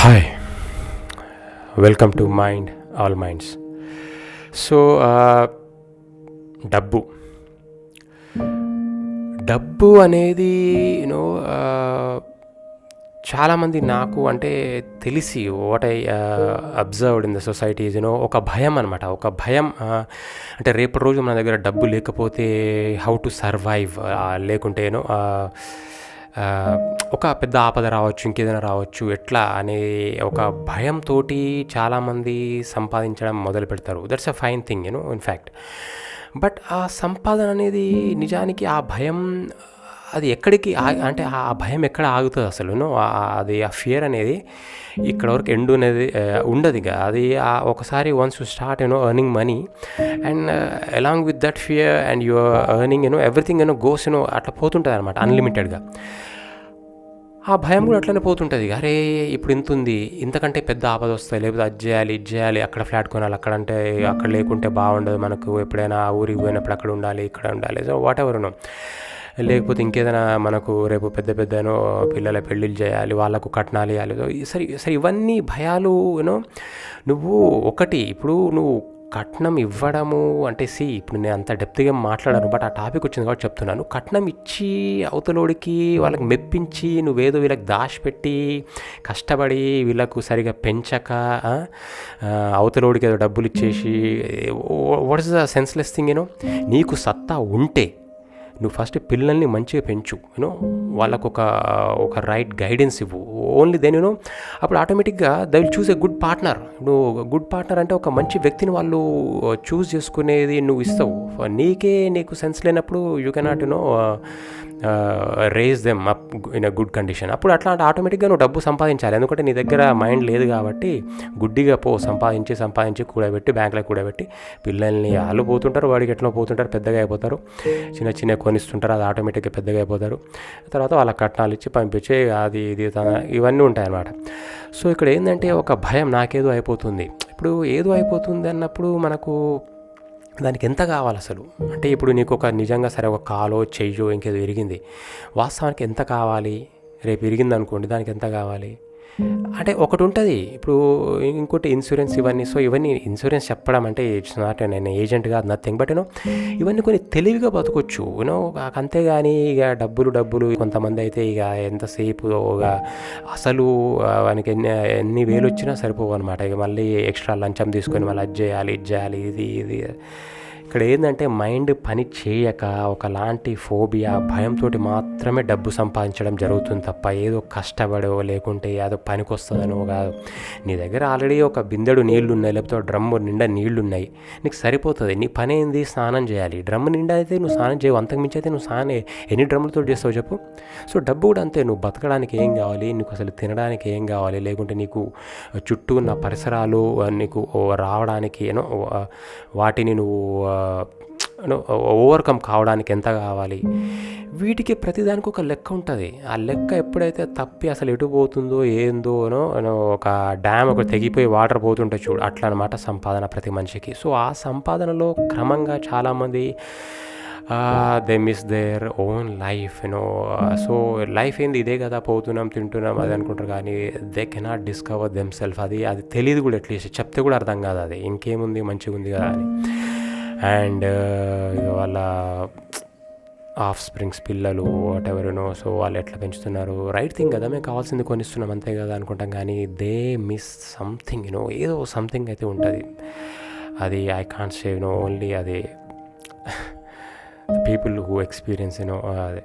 Hi, welcome to mind all minds. So డబ్బు డబ్బు అనేది యూనో చాలామంది నాకు అంటే తెలిసి what I observed in the societies ఒక భయం అనమాట. ఒక భయం అంటే రేపటి రోజు మన దగ్గర డబ్బు లేకపోతే హౌ టు సర్వైవ్, లేకుంటే ఒక పెద్ద ఆపద రావచ్చు, ఇంకేదైనా రావచ్చు, ఎట్లా అనే ఒక భయంతో చాలామంది సంపాదించడం మొదలు పెడతారు. That's a fine thing in fact. But ఆ సంపాదన అనేది నిజానికి ఆ భయం అది ఎక్కడికి అంటే ఆ భయం ఎక్కడ ఆగుతుంది అసలు? అది ఆ ఫియర్ అనేది ఇక్కడ వరకు ఎండ్ అనేది ఉండదు. ఇక అది ఒకసారి once you start earning money and along with that fear and your earning everything goes అట్లా పోతుంటుంది అనమాట అన్లిమిటెడ్గా. ఆ భయం కూడా అట్లనే పోతుంటుంది. అరే ఇప్పుడు ఇంత ఉంది, ఇంతకంటే పెద్ద ఆపద వస్తాయి, లేకపోతే అది చేయాలి ఇది చేయాలి, అక్కడ ఫ్లాట్ కొనాలి, అక్కడ లేకుంటే బాగుండదు, మనకు ఎప్పుడైనా ఆ ఊరికి పోయినప్పుడు అక్కడ ఉండాలి, ఇక్కడ ఉండాలి, సో వాట్ ఎవర్ లేకపోతే ఇంకేదైనా మనకు రేపు పెద్ద పిల్లల పెళ్ళిళ్ళు చేయాలి, వాళ్ళకు కట్నాలు ఇవ్వాలి. సరే ఇవన్నీ భయాలు నువ్వు ఒకటి ఇప్పుడు నువ్వు కట్నం ఇవ్వడము అంటే ఇప్పుడు నేను అంత డెప్త్గా మాట్లాడాను, బట్ ఆ టాపిక్ వచ్చింది కాబట్టి చెప్తున్నాను. కట్నం ఇచ్చి అవతలోడికి వాళ్ళకి మెప్పించి నువ్వేదో వీళ్ళకి దాచిపెట్టి కష్టపడి వీళ్ళకు సరిగా పెంచక అవతలోడికి ఏదో డబ్బులు ఇచ్చేసి what is the senseless thing. నీకు సత్తా ఉంటే నువ్వు ఫస్ట్ పిల్లల్ని మంచిగా పెంచు, వాళ్ళకు ఒక రైట్ గైడెన్స్ ఇవ్వు. ఓన్లీ దెన్ అప్పుడు ఆటోమేటిక్గా they will choose a good partner. నువ్వు గుడ్ పార్ట్నర్ అంటే ఒక మంచి వ్యక్తిని వాళ్ళు చూస్ చేసుకునేది నువ్వు ఇస్తావు. నీకు సెన్స్ లేనప్పుడు you cannot raise them up in a good condition. అప్పుడు అట్లా ఆటోమేటిక్గా నువ్వు డబ్బు సంపాదించాలి. ఎందుకంటే నీ దగ్గర మైండ్ లేదు కాబట్టి గుడ్డిగా సంపాదించి కూడబెట్టి బ్యాంకులో కూడబెట్టి పిల్లల్ని వాళ్ళు పోతుంటారు, వాడికి ఎట్లా పోతుంటారు, పెద్దగా అయిపోతారు, చిన్న కొనిస్తుంటారు, అది ఆటోమేటిక్గా పెద్దగా అయిపోతారు. తర్వాత వాళ్ళకి కట్నాలు ఇచ్చి పంపించి అది ఇది ఇవన్నీ ఉంటాయి అన్నమాట. సో ఇక్కడ ఏంటంటే ఒక భయం, నాకేదో అయిపోతుంది. ఇప్పుడు ఏదో అయిపోతుంది అన్నప్పుడు మనకు దానికి ఎంత కావాలి అసలు? అంటే ఇప్పుడు నీకు నిజంగా సరే ఒక కాలో చెయ్యో ఇంకేదో ఇరిగింది, వాస్తవానికి ఎంత కావాలి? రేపు ఇరిగింది అనుకోండి, దానికి ఎంత కావాలి అంటే ఒకటి ఉంటుంది. ఇప్పుడు ఇంకోటి ఇన్సూరెన్స్ ఇవన్నీ. సో ఇవన్నీ ఇన్సూరెన్స్ చెప్పడం అంటే ఇట్స్ నాట్ నేను ఏజెంట్ కాదు, నథింగ్. బట్ ఇవన్నీ కొన్ని తెలివిగా బతకొచ్చు అంతేగాని ఇక డబ్బులు కొంతమంది అయితే ఇక ఎంతసేపు అసలు వానికి ఎన్ని వేలు వచ్చినా సరిపోవు అనమాట. ఇక మళ్ళీ ఎక్స్ట్రా లంచం తీసుకొని మళ్ళీ అది చేయాలి ఇది చేయాలి ఇది. ఇక్కడ ఏంటంటే మైండ్ పని చేయక ఒకలాంటి ఫోబియా, భయంతో మాత్రమే డబ్బు సంపాదించడం జరుగుతుంది తప్ప ఏదో కష్టపడో లేకుంటే ఏదో పనికి వస్తుందనో కాదు. నీ దగ్గర ఆల్రెడీ ఒక బిందెడు నీళ్లు ఉన్నాయి, లేకపోతే డ్రమ్ము నిండా నీళ్లు ఉన్నాయి, నీకు సరిపోతుంది. నీ పని ఏంది? స్నానం చేయాలి. డ్రమ్ము నిండా అయితే నువ్వు స్నానం చేయవు, అంతకుమించి అయితే నువ్వు స్నానం ఎన్ని డ్రమ్ములతో చేస్తావు చెప్పు? సో డబ్బు కూడా అంతే. నువ్వు బతకడానికి ఏం కావాలి, నీకు అసలు తినడానికి ఏం కావాలి, లేకుంటే నీకు చుట్టూ ఉన్న పరిసరాలు నీకు రావడానికి వాటిని నువ్వు ఓవర్కమ్ కావడానికి ఎంత కావాలి, వీటికి ప్రతిదానికి ఒక లెక్క ఉంటుంది. ఆ లెక్క ఎప్పుడైతే తప్పి అసలు ఎటు పోతుందో ఏందో ఒక డ్యామ్ ఒక తెగిపోయి వాటర్ పోతుంటే చూడు, అట్లా అనమాట సంపాదన ప్రతి మనిషికి. సో ఆ సంపాదనలో క్రమంగా చాలామంది they miss their own life so life ఏంది ఇదే కదా, పోతున్నాం తింటున్నాం అది అనుకుంటారు, కానీ they cannot discover them self. అది తెలియదు కూడా, అట్లీస్ట్ చెప్తే కూడా అర్థం కాదు అది ఇంకేముంది మంచిగా ఉంది కదా అని. అండ్ వాళ్ళ ఆఫ్ స్ప్రింగ్స్ పిల్లలు వాట్ ఎవర్ సో వాళ్ళు ఎట్లా పెంచుతున్నారు, రైట్ థింగ్ కదా, మేము కావాల్సింది కొనిస్తున్నాం అంతే కదా అనుకుంటాం, కానీ దే మిస్ సంథింగ్ ఏదో సంథింగ్ అయితే ఉంటుంది. అది ఐ కాంట్ సే ఓన్లీ అది పీపుల్ హూ ఎక్స్పీరియన్స్ అదే.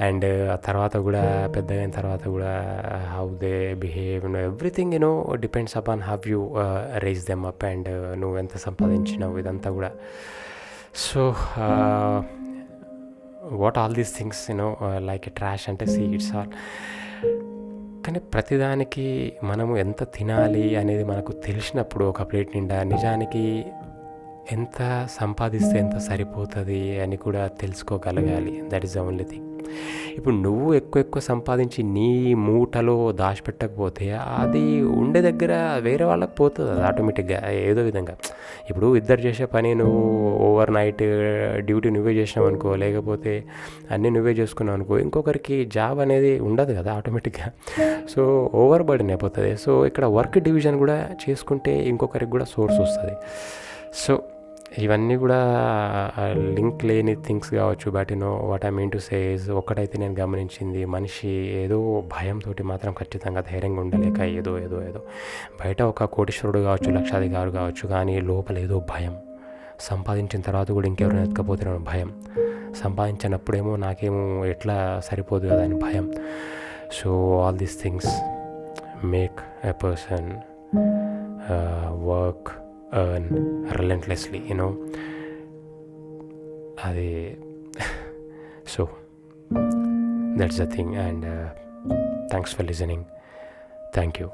అండ్ ఆ తర్వాత కూడా పెద్దగా అయిన తర్వాత కూడా how they behave everything depends upon how you raise them up and నువ్వు ఎంత సంపాదించినావు ఇదంతా కూడా. So what all these things like trash అంటే ఇట్స్ ఆల్. కానీ ప్రతిదానికి మనము ఎంత తినాలి అనేది మనకు తెలిసినప్పుడు ఒక ప్లేట్ నిండా నిజానికి ఎంత సంపాదిస్తే ఎంత సరిపోతుంది అని కూడా తెలుసుకోగలగాలి. That is the only thing. ఇప్పుడు నువ్వు ఎక్కువ సంపాదించి నీ మూటలో దాచిపెట్టకపోతే అది ఉండే దగ్గర వేరే వాళ్ళకి పోతుంది అది ఆటోమేటిక్గా ఏదో విధంగా. ఇప్పుడు ఇద్దరు చేసే పని నువ్వు ఓవర్ నైట్ డ్యూటీ నువ్వే చేసినావు అనుకో, లేకపోతే అన్నీ నువ్వే చేసుకున్నావు అనుకో, ఇంకొకరికి జాబ్ అనేది ఉండదు కదా ఆటోమేటిక్గా. సో ఓవర్ బర్డెన్ అయిపోతుంది. సో ఇక్కడ వర్క్ డివిజన్ కూడా చేసుకుంటే ఇంకొకరికి కూడా సోర్స్ వస్తుంది. సో ఇవన్నీ కూడా లింక్ లేని థింగ్స్ కావచ్చు. But what I mean to say is, ఒక్కటైతే నేను గమనించింది, మనిషి ఏదో భయంతో మాత్రం ఖచ్చితంగా ధైర్యంగా ఉండలేక ఏదో బయట ఒక కోటీశ్వరుడు కావచ్చు, లక్షాధికారు కావచ్చు, కానీ లోపల ఏదో భయం. సంపాదించిన తర్వాత కూడా ఇంకెవరైనా ఎత్తుకపోతున్నాను భయం. సంపాదించినప్పుడేమో నాకేమో ఎట్లా సరిపోదు కదా అని భయం. So all these things make a person work, earn relentlessly, అది. So that's the thing, and thanks for listening. Thank you.